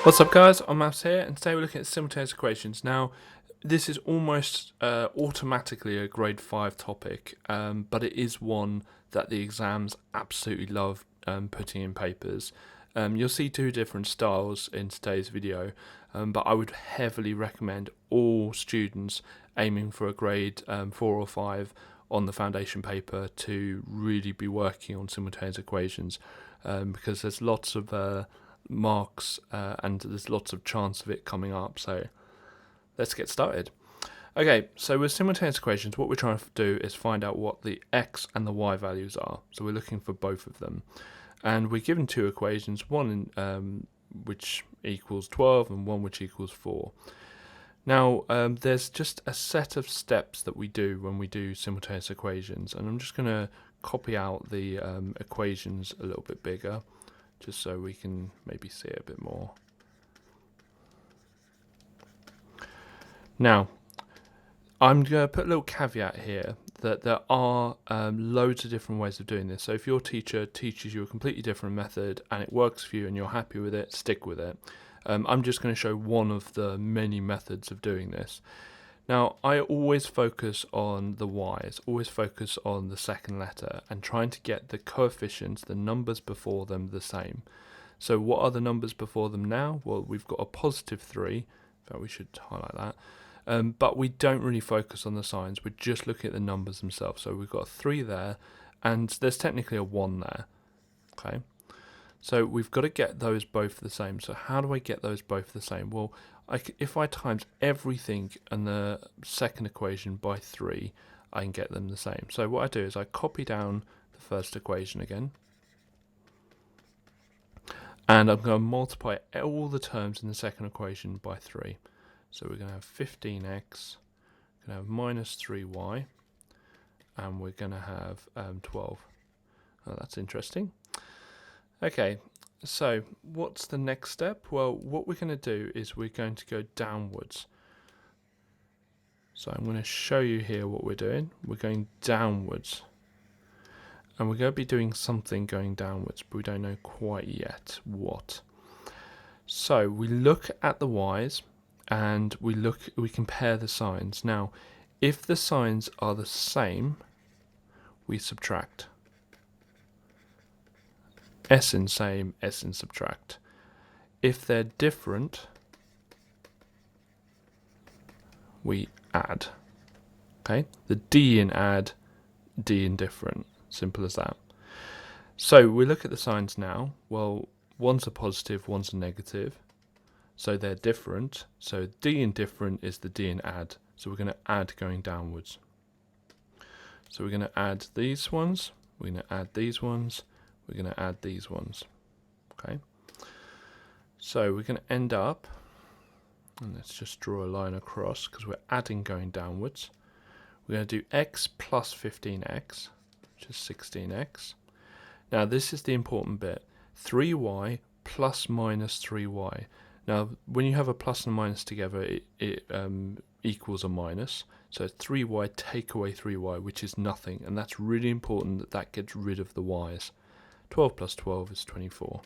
What's up guys, Onmaths here, and today we're looking at simultaneous equations. Now, this is almost automatically a grade 5 topic, but it is one that the exams absolutely love putting in papers. You'll see two different styles in today's video, but I would heavily recommend all students aiming for a grade 4 or 5 on the foundation paper to really be working on simultaneous equations, because there's lots of marks and there's lots of chance of it coming up. So let's get started. Okay, so with simultaneous equations, what we're trying to do is find out what the x and the y values are. So we're looking for both of them, and we're given two equations, one which equals 12 and one which equals 4. Now there's just a set of steps that we do when we do simultaneous equations, and I'm just going to copy out the equations a little bit bigger, just so we can maybe see it a bit more. Now, I'm going to put a little caveat here that there are loads of different ways of doing this. So if your teacher teaches you a completely different method and it works for you and you're happy with it, stick with it. I'm just going to show one of the many methods of doing this. Now, I always focus on the y's, always focus on the second letter and trying to get the coefficients, the numbers before them, the same. So what are the numbers before them now? Well, we've got a positive 3, in fact we should highlight that, but we don't really focus on the signs, we're just looking at the numbers themselves. So we've got a 3 there, and there's technically a 1 there, okay? So we've got to get those both the same. So how do I get those both the same? Well, if I times everything in the second equation by 3, I can get them the same. So what I do is I copy down the first equation again, and I'm going to multiply all the terms in the second equation by 3. So we're going to have 15x, we're going to have minus 3y, and we're going to have 12. Oh, that's interesting. Okay, so what's the next step? Well, what we're going to do is we're going to go downwards. So I'm going to show you here what we're doing. We're going downwards, and we're going to be doing something going downwards, but we don't know quite yet what. So we look at the y's and we compare the signs. Now, if the signs are the same, we subtract. S in same, S in subtract. If they're different, we add. Okay, the D in add, D in different. Simple as that. So we look at the signs now. Well, one's a positive, one's a negative, so they're different. So D in different is the D in add. So we're going to add going downwards. So we're going to add these ones, we're going to add these ones, we're going to add these ones. Okay, so we're going to end up, and let's just draw a line across because we're adding going downwards. We're going to do x plus 15x, which is 16x. Now this is the important bit, 3y plus minus 3y. Now when you have a plus and a minus together, it equals a minus. So 3y take away 3y, which is nothing, and that's really important that that gets rid of the y's. 12 plus 12 is 24.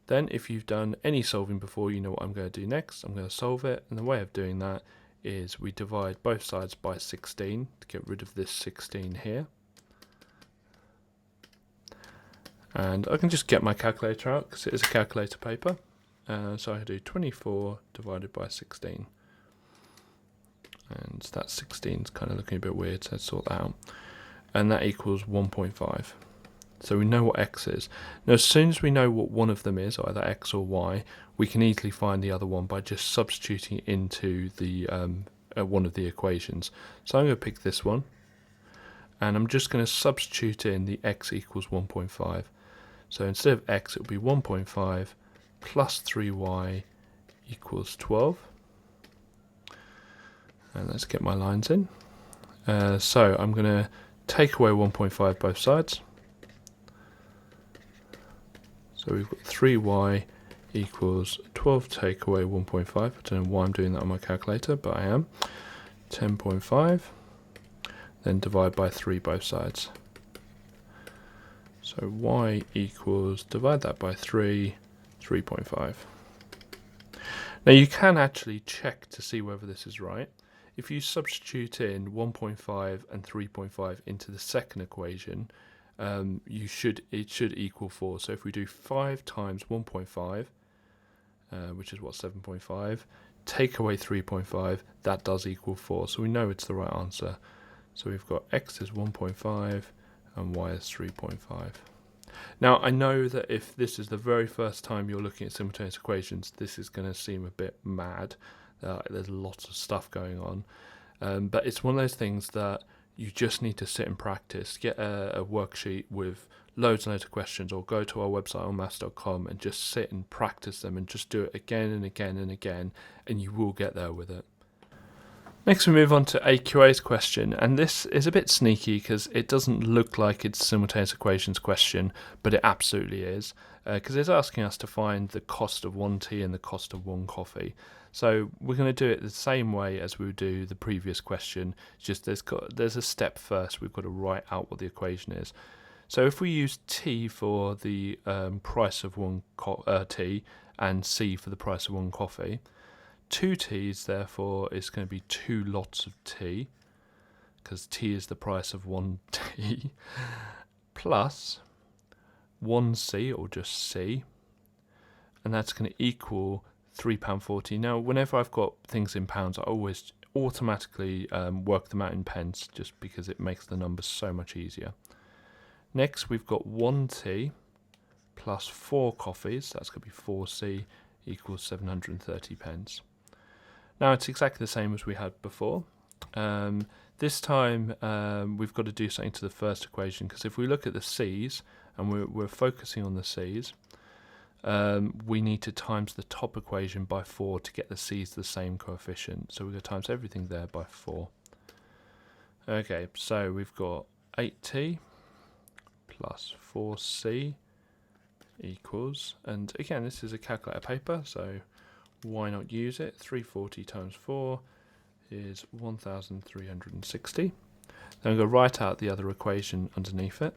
Then if you've done any solving before, you know what I'm going to do next. I'm going to solve it, and the way of doing that is we divide both sides by 16 to get rid of this 16 here. And I can just get my calculator out because it is a calculator paper. So I do 24 divided by 16. And that 16 is kind of looking a bit weird, so let's sort that out. And that equals 1.5. So we know what x is. Now as soon as we know what one of them is, either x or y, we can easily find the other one by just substituting it into the one of the equations. So I'm going to pick this one, and I'm just going to substitute in the x equals 1.5. So instead of x, it will be 1.5 plus 3y equals 12. And let's get my lines in. So I'm going to take away 1.5 both sides. So we've got 3y equals 12 take away 1.5. I don't know why I'm doing that on my calculator, but I am. 10.5. Then divide by 3 both sides. So y equals, divide that by 3, 3.5. Now you can actually check to see whether this is right. If you substitute in 1.5 and 3.5 into the second equation, it should equal 4. So if we do 5 times 1.5, which is what, 7.5, take away 3.5, that does equal 4. So we know it's the right answer. So we've got x is 1.5 and y is 3.5. Now I know that if this is the very first time you're looking at simultaneous equations, this is going to seem a bit mad. There's lots of stuff going on, but it's one of those things that you just need to sit and practice. Get a worksheet with loads and loads of questions, or go to our website onmaths.com and just sit and practice them and just do it again and again and again, and you will get there with it. Next we move on to AQA's question, and this is a bit sneaky because it doesn't look like it's a simultaneous equations question, but it absolutely is, because it's asking us to find the cost of one tea and the cost of one coffee. So we're going to do it the same way as we would do the previous question, just there's a step first. We've got to write out what the equation is. So if we use T for the price of one tea and C for the price of one coffee, 2 teas therefore is going to be 2 lots of tea, because tea is the price of one tea, plus 1 C, or just C, and that's going to equal £3.40. Now whenever I've got things in pounds, I always automatically work them out in pence, just because it makes the numbers so much easier. Next we've got 1 tea plus 4 coffees, that's going to be 4C, equals 730 pence. Now it's exactly the same as we had before. This time we've got to do something to the first equation, because if we look at the C's, and we're focusing on the C's, we need to times the top equation by 4 to get the C's the same coefficient. So we're going to times everything there by 4. Okay, so we've got 8t plus 4c equals, and again this is a calculator paper, so why not use it? 340 times 4 is 1360. Then I'm going to write out the other equation underneath it.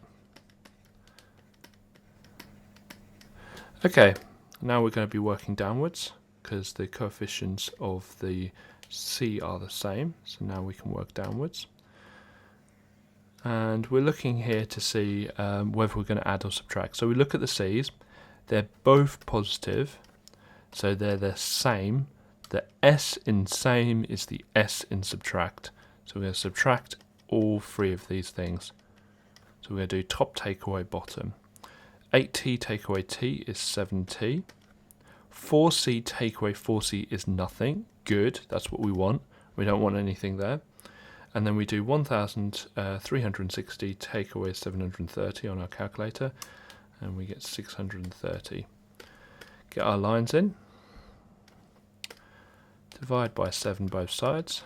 Okay, now we're going to be working downwards because the coefficients of the C are the same, so now we can work downwards. And we're looking here to see whether we're going to add or subtract. So we look at the C's, they're both positive, so they're the same. The S in same is the S in subtract. So we're going to subtract all 3 of these things. So we're going to do top take away bottom. 8t take away t is 7t. 4c take away 4c is nothing. Good, that's what we want. We don't want anything there. And then we do 1360 take away 730 on our calculator, and we get 630. Get our lines in. Divide by 7 both sides.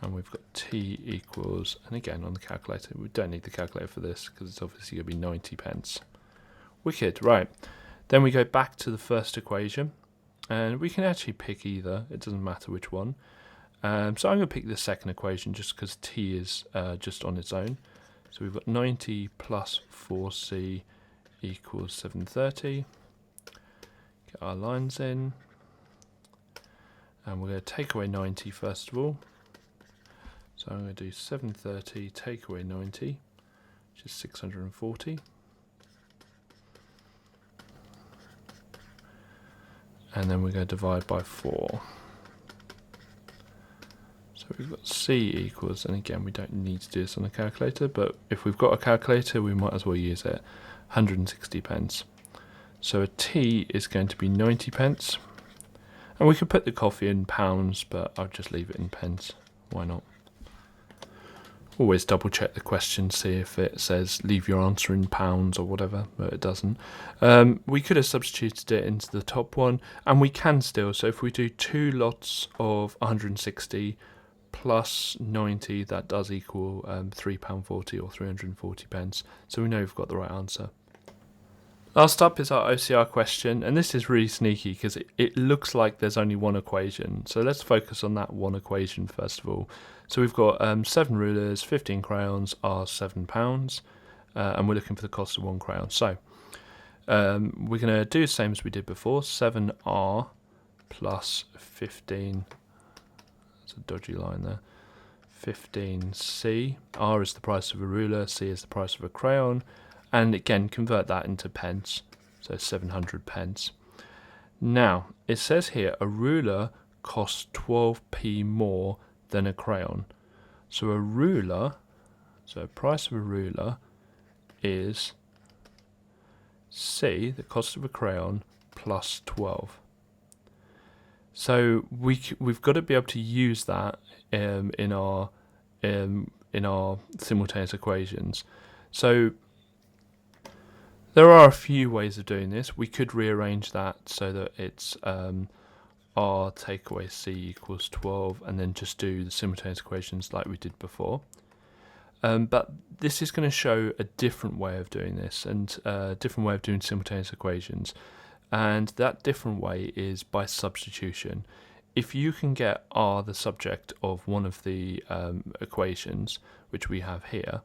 And we've got t equals, and again on the calculator, we don't need the calculator for this because it's obviously going to be 90 pence. Wicked, right. Then we go back to the first equation, and we can actually pick either, it doesn't matter which one. So I'm going to pick the second equation just because t is just on its own. So we've got 90 plus 4c equals 730. Get our lines in. And we're going to take away 90 first of all. So I'm going to do 730 take away 90, which is 640. And then we're going to divide by 4. So we've got C equals, and again we don't need to do this on a calculator, but if we've got a calculator we might as well use it, 160 pence. So a T is going to be 90 pence. And we could put the coffee in pounds, but I'll just leave it in pence. Why not? Always double check the question, see if it says leave your answer in pounds or whatever, but it doesn't. We could have substituted it into the top one, and we can still. So if we do 2 lots of 160 plus 90, that does equal £3.40 or 340 pence. So we know we've got the right answer. Last up is our OCR question, and this is really sneaky because it looks like there's only one equation. So let's focus on that one equation first of all. So we've got 7 rulers, 15 crayons are £7, and we're looking for the cost of 1 crayon. So we're going to do the same as we did before. 7R plus 15, that's a dodgy line there, 15c. R is the price of a ruler, C is the price of a crayon, and again convert that into pence, so 700 pence. Now it says here a ruler costs 12p more than a crayon. So a ruler, so price of a ruler is C, the cost of a crayon, plus 12. So we've got to be able to use that in our simultaneous equations. So there are a few ways of doing this. We could rearrange that so that it's R take away C equals 12, and then just do the simultaneous equations like we did before. But this is going to show a different way of doing this, and a different way of doing simultaneous equations. And that different way is by substitution. If you can get R the subject of one of the equations, which we have here,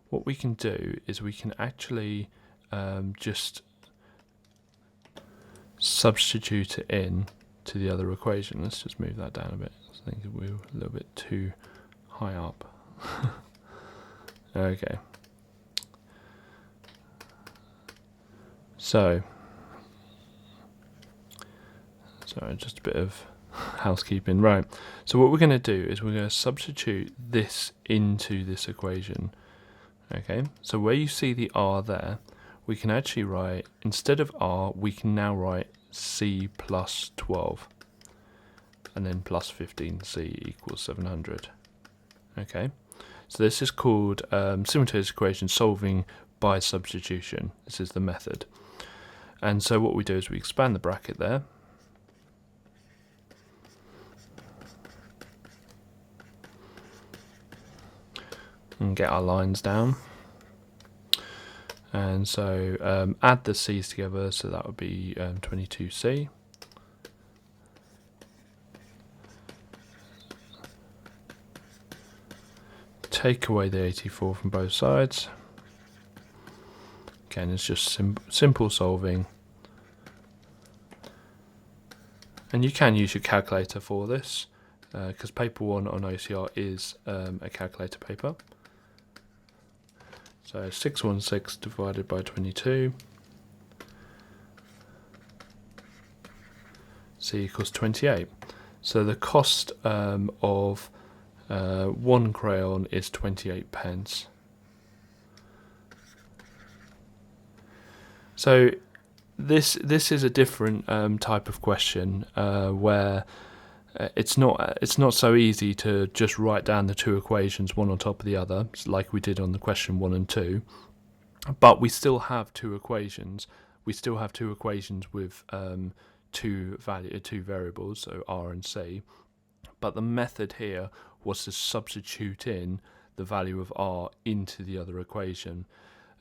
what we can do is we can actually just substitute it in to the other equation. Let's just move that down a bit. I think we were a little bit too high up. Okay. So, sorry, just a bit of housekeeping. Right. So what we're going to do is we're going to substitute this into this equation. Okay. So where you see the R there, we can actually write, instead of R, we can now write C plus 12, and then plus 15C equals 700. Okay. So this is called simultaneous equation solving by substitution. This is the method. And so what we do is we expand the bracket there. And get our lines down. And so add the C's together, so that would be 22C. Take away the 84 from both sides. Again, it's just simple solving. And you can use your calculator for this, because paper 1 on OCR is a calculator paper. So 616 divided by 22. C equals 28. So the cost of one crayon is 28 pence. So this is a different type of question where it's not so easy to just write down the two equations one on top of the other, like we did on the question 1 and 2. But we still have two equations. We still have two equations with two variables, so R and C. But the method here was to substitute in the value of R into the other equation.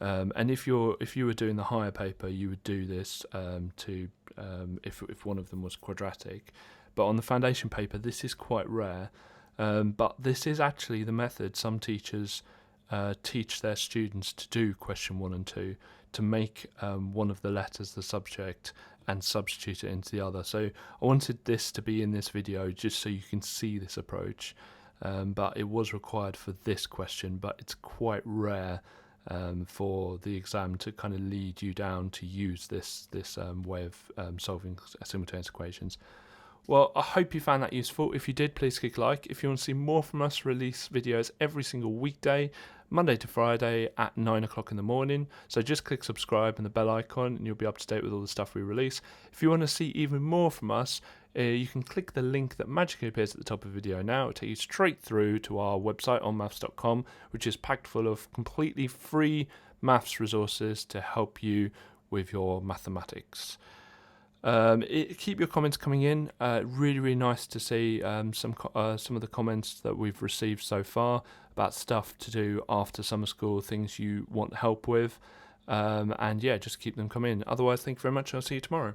And if you were doing the higher paper, you would do this if one of them was quadratic. But on the foundation paper, this is quite rare. But this is actually the method some teachers teach their students to do question 1 and 2, to make one of the letters the subject and substitute it into the other. So I wanted this to be in this video just so you can see this approach. But it was required for this question, but it's quite rare for the exam to kind of lead you down to use this way of solving simultaneous equations. Well, I hope you found that useful. If you did, please click like. If you want to see more from us, release videos every single weekday, Monday to Friday at 9 o'clock in the morning. So just click subscribe and the bell icon and you'll be up to date with all the stuff we release. If you want to see even more from us, you can click the link that magically appears at the top of the video now. It'll take you straight through to our website, onmaths.com, which is packed full of completely free maths resources to help you with your mathematics. Keep your comments coming in. Really nice to see some of the comments that we've received so far about stuff to do after summer school, things you want help with, and yeah, just keep them coming in. Otherwise, thank you very much. I'll see you tomorrow.